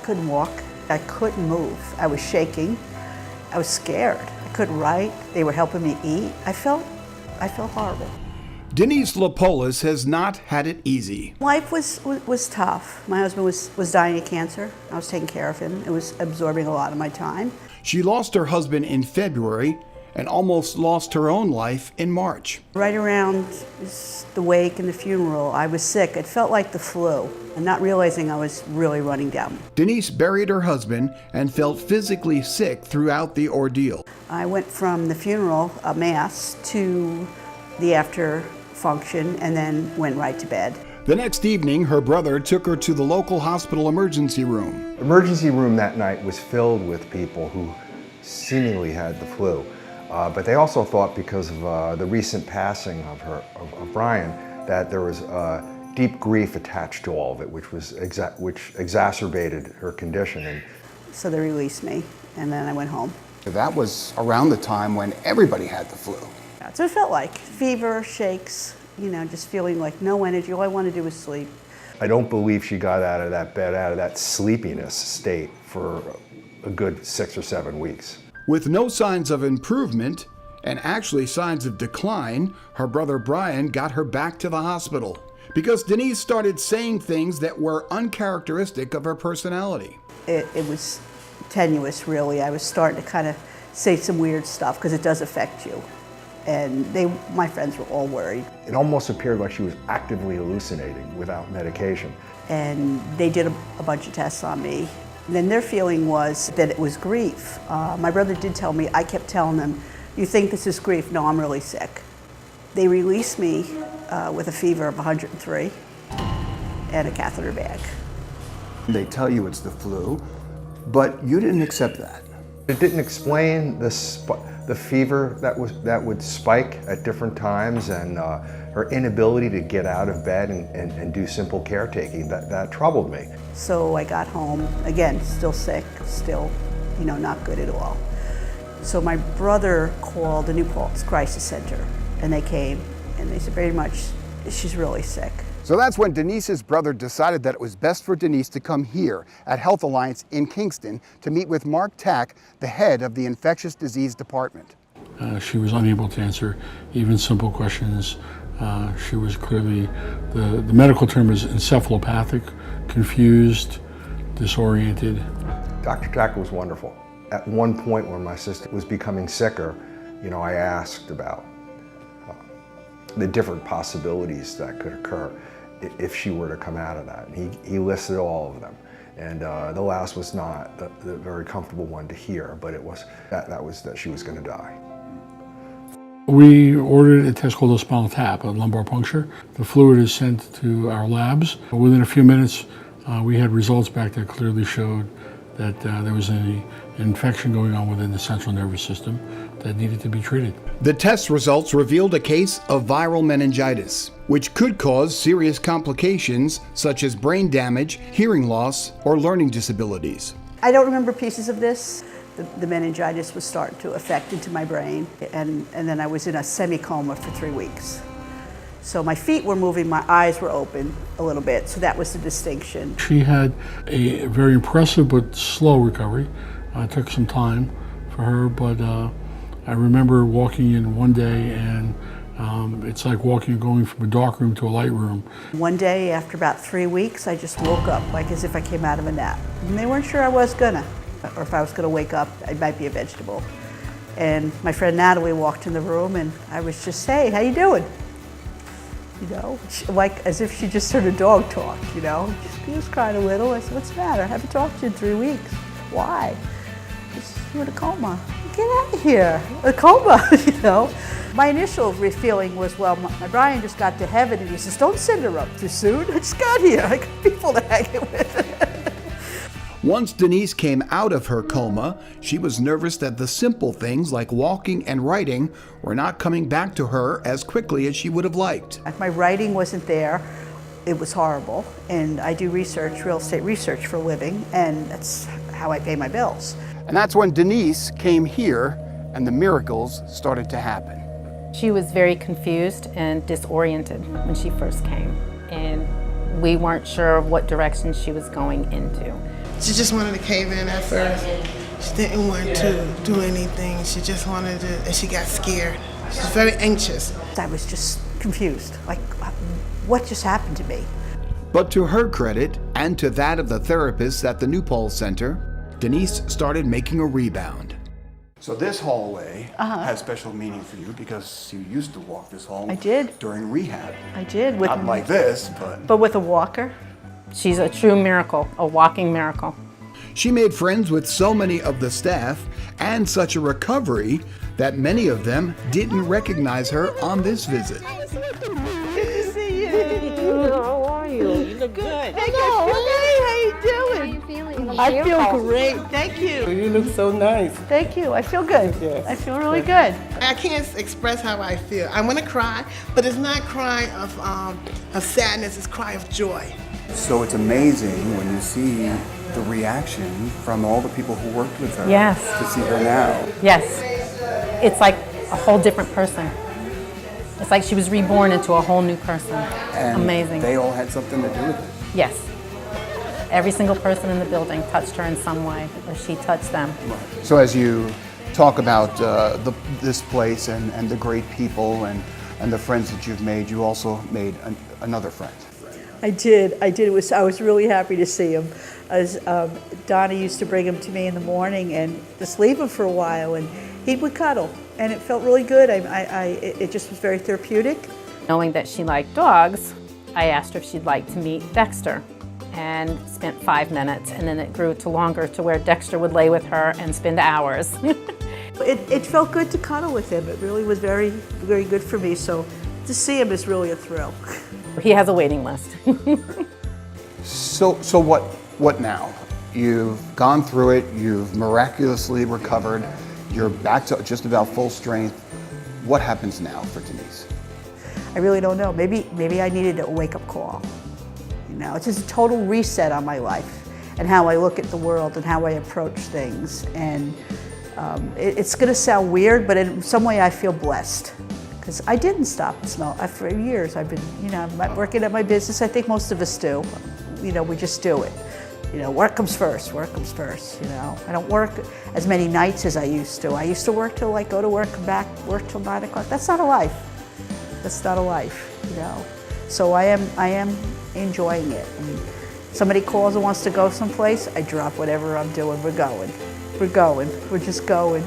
couldn't walk. I couldn't move. I was shaking. I was scared. I couldn't write. They were helping me eat. I felt horrible. Denise Lippolis has not had it easy. Life was tough. My husband was dying of cancer. I was taking care of him. It was absorbing a lot of my time. She lost her husband in February and almost lost her own life in March. Right around the wake and the funeral, I was sick. It felt like the flu, and not realizing I was really running down. Denise buried her husband and felt physically sick throughout the ordeal. I went from the funeral, a mass, to the after function, and then went right to bed. The next evening, her brother took her to the local hospital emergency room. The emergency room that night was filled with people who seemingly had the flu. But they also thought, because of the recent passing of Brian, that there was deep grief attached to all of it, which exacerbated her condition. So they released me, and then I went home. That was around the time when everybody had the flu. So it felt like fever, shakes, just feeling like no energy. All I wanted to do was sleep. I don't believe she got out of that bed, out of that sleepiness state, for a good 6 or 7 weeks. With no signs of improvement, and actually signs of decline, her brother Brian got her back to the hospital because Denise started saying things that were uncharacteristic of her personality. It was tenuous, really. I was starting to kind of say some weird stuff because it does affect you. And my friends were all worried. It almost appeared like she was actively hallucinating without medication. And they did a bunch of tests on me. And then their feeling was that it was grief. My brother did tell me, I kept telling them, you think this is grief? No, I'm really sick. They released me with a fever of 103 and a catheter bag. They tell you it's the flu, but you didn't accept that. It didn't explain the fever that would spike at different times, and her inability to get out of bed and do simple caretaking. That troubled me. So I got home, again, still sick, still, not good at all. So my brother called the new Paltz Crisis Center, and they came, and they said, very much, she's really sick. So that's when Denise's brother decided that it was best for Denise to come here at HealthAlliance in Kingston to meet with Marc Tack, the head of the infectious disease department. She was unable to answer even simple questions. She was clearly, the medical term is encephalopathic, confused, disoriented. Dr. Tack was wonderful. At one point when my sister was becoming sicker, I asked about the different possibilities that could occur if she were to come out of that. And he listed all of them. And the last was not the very comfortable one to hear, but it was that she was going to die. We ordered a test called a spinal tap, a lumbar puncture. The fluid is sent to our labs. Within a few minutes, we had results back that clearly showed that there was an infection going on within the central nervous system that needed to be treated. The test results revealed a case of viral meningitis, which could cause serious complications such as brain damage, hearing loss, or learning disabilities. I don't remember pieces of this. The meningitis was starting to affect into my brain, and then I was in a semi-coma for 3 weeks. So my feet were moving, my eyes were open a little bit, so that was the distinction. She had a very impressive but slow recovery. It took some time for her, but I remember walking in one day, and it's like going from a dark room to a light room. One day, after about 3 weeks, I just woke up like as if I came out of a nap. And they weren't sure I was gonna, or if I was gonna wake up, I might be a vegetable. And my friend Natalie walked in the room, and I was just, hey, how you doing? Like as if she just heard a dog talk, She was crying a little. I said, what's the matter? I haven't talked to you in 3 weeks. Why? You're in a coma. Get out of here. A coma, My initial feeling was, well, my Brian just got to heaven, and he says, don't send her up too soon. I just got here. I got people to hang it with. Once Denise came out of her coma, she was nervous that the simple things like walking and writing were not coming back to her as quickly as she would have liked. My writing wasn't there. It was horrible. And I do research, real estate research for a living, and that's how I pay my bills. And that's when Denise came here and the miracles started to happen. She was very confused and disoriented when she first came, and we weren't sure of what direction she was going into. She just wanted to cave in at first. She didn't want to do anything. She just wanted to, and she got scared. She was very anxious. I was just confused, like, what just happened to me? But to her credit, and to that of the therapists at the new Paltz Center, Denise started making a rebound. So this hallway has special meaning for you because you used to walk this hall. I did. During rehab. I did. Not like this, but... But with a walker. She's a true miracle, a walking miracle. She made friends with so many of the staff and such a recovery that many of them didn't recognize her on this visit. Good to see you. How are you? You look good. Hello. Hey, how you doing? How are you feeling? I feel great. Thank you. You look so nice. Thank you. I feel good. Yes. I feel really good. I can't express how I feel. I want to cry, but it's not cry of sadness, it's cry of joy. So it's amazing when you see the reaction from all the people who worked with her. Yes. To see her now. Yes. It's like a whole different person. It's like she was reborn into a whole new person. And Amazing. they all had something to do with it. Yes. Every single person in the building touched her in some way, or she touched them. So as you talk about this place and the great people and the friends that you've made, you also made another friend. I did. I was really happy to see him. As Donna used to bring him to me in the morning and just leave him for a while, and he would cuddle, and it felt really good. It just was very therapeutic. Knowing that she liked dogs, I asked her if she'd like to meet Dexter, and spent 5 minutes, and then it grew to longer to where Dexter would lay with her and spend hours. It felt good to cuddle with him. It really was very, very good for me. So to see him is really a thrill. He has a waiting list. So what now? You've gone through it, you've miraculously recovered, you're back to just about full strength. What happens now for Denise? I really don't know. Maybe I needed a wake-up call. You know, it's just a total reset on my life and how I look at the world and how I approach things. And it's going to sound weird, but in some way I feel blessed because I didn't stop smoking. For years I've been, working at my business. I think most of us do. We just do it. Work comes first, I don't work as many nights as I used to. I used to work till go to work, come back, work till 9 o'clock. That's not a life. That's not a life, So I am enjoying it. And somebody calls and wants to go someplace, I drop whatever I'm doing. We're going. We're just going,